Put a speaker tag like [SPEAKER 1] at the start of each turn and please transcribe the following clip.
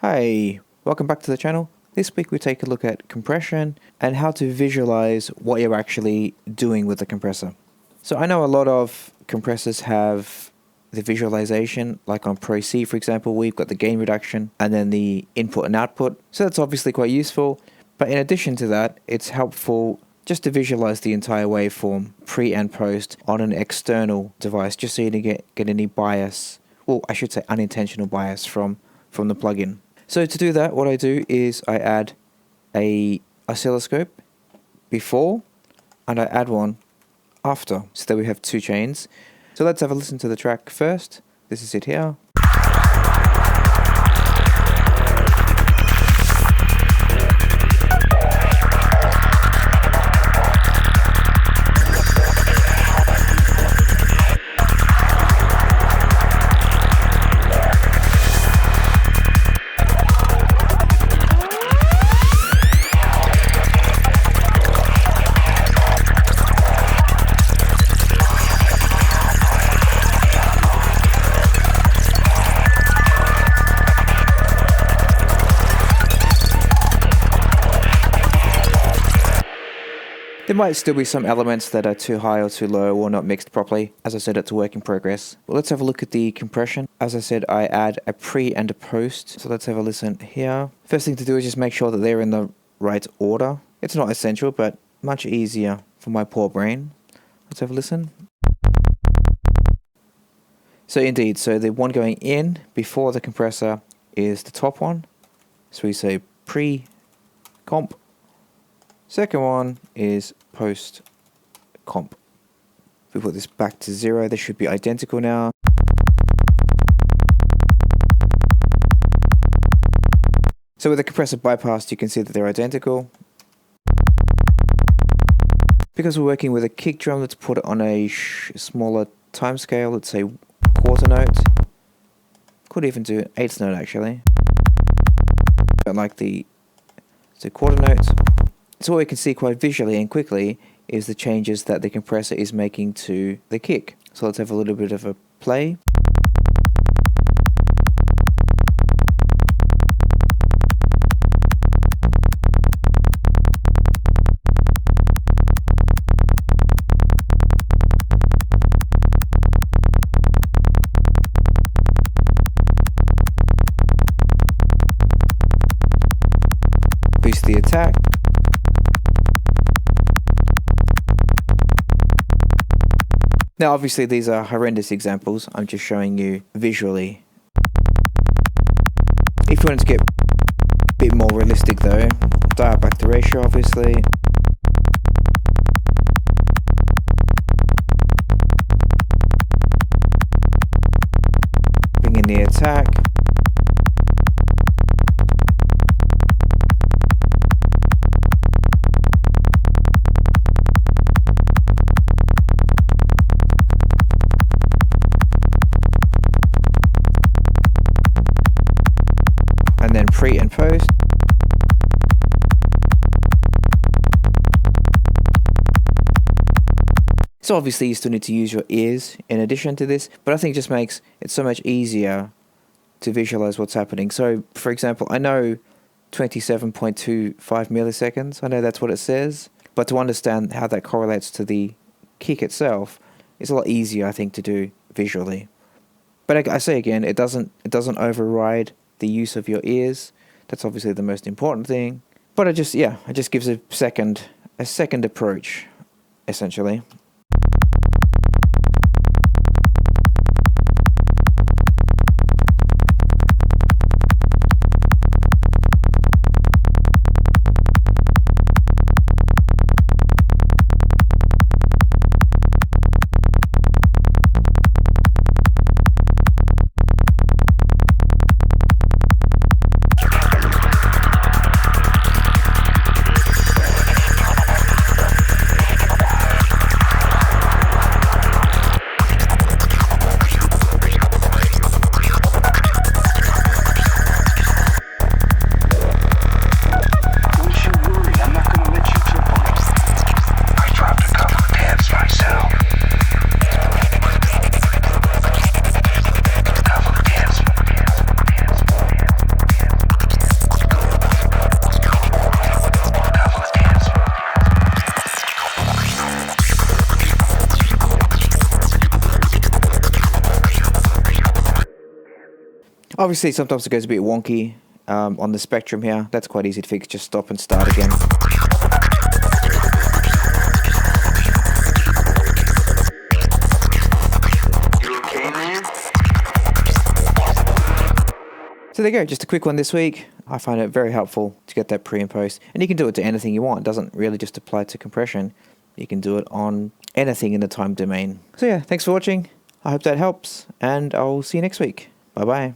[SPEAKER 1] Hi, welcome back to the channel. This week we take a look at compression and how to visualize what you're actually doing with the compressor. So I know a lot of compressors have the visualization, like on Pro C for example, we've got the gain reduction and then the input and output. So that's obviously quite useful, but in addition to that, it's helpful just to visualize the entire waveform pre and post on an external device, just so you don't get any bias, well I should say unintentional bias from the plugin. So to do that, what I do is I add a oscilloscope before and I add one after, so that we have two chains. So let's have a listen to the track first. This is it here. There might still be some elements that are too high or too low or not mixed properly. As I said, it's a work in progress. Well, let's have a look at the compression. As I said, I add a pre and a post. So let's have a listen here. First thing to do is just make sure that they're in the right order. It's not essential, but much easier for my poor brain. Let's have a listen. So indeed, so the one going in before the compressor is the top one. So we say pre-comp. Second one is post-comp. If we put this back to 0, they should be identical now. So with the compressor bypassed, you can see that they're identical. Because we're working with a kick drum, let's put it on a smaller time scale. Let's say quarter note. Could even do an eighth note actually. Don't like the quarter note. So what we can see quite visually and quickly is the changes that the compressor is making to the kick. So let's have a little bit of a play. Boost the attack. Now obviously these are horrendous examples, I'm just showing you visually. If you want to get a bit more realistic though, dial back the ratio obviously. Bring in the attack. And then pre and post. So obviously you still need to use your ears in addition to this, but I think it just makes it so much easier to visualize what's happening. So for example, I know 27.25 milliseconds, I know that's what it says, but to understand how that correlates to the kick itself, it's a lot easier I think to do visually. But I say again, it doesn't override the use of your ears. That's obviously the most important thing, but it just gives a second approach essentially. Obviously, sometimes it goes a bit wonky on the spectrum here. That's quite easy to fix. Just stop and start again. So there you go, just a quick one this week. I find it very helpful to get that pre and post. And you can do it to anything you want. It doesn't really just apply to compression. You can do it on anything in the time domain. So yeah, thanks for watching. I hope that helps, and I'll see you next week. Bye-bye.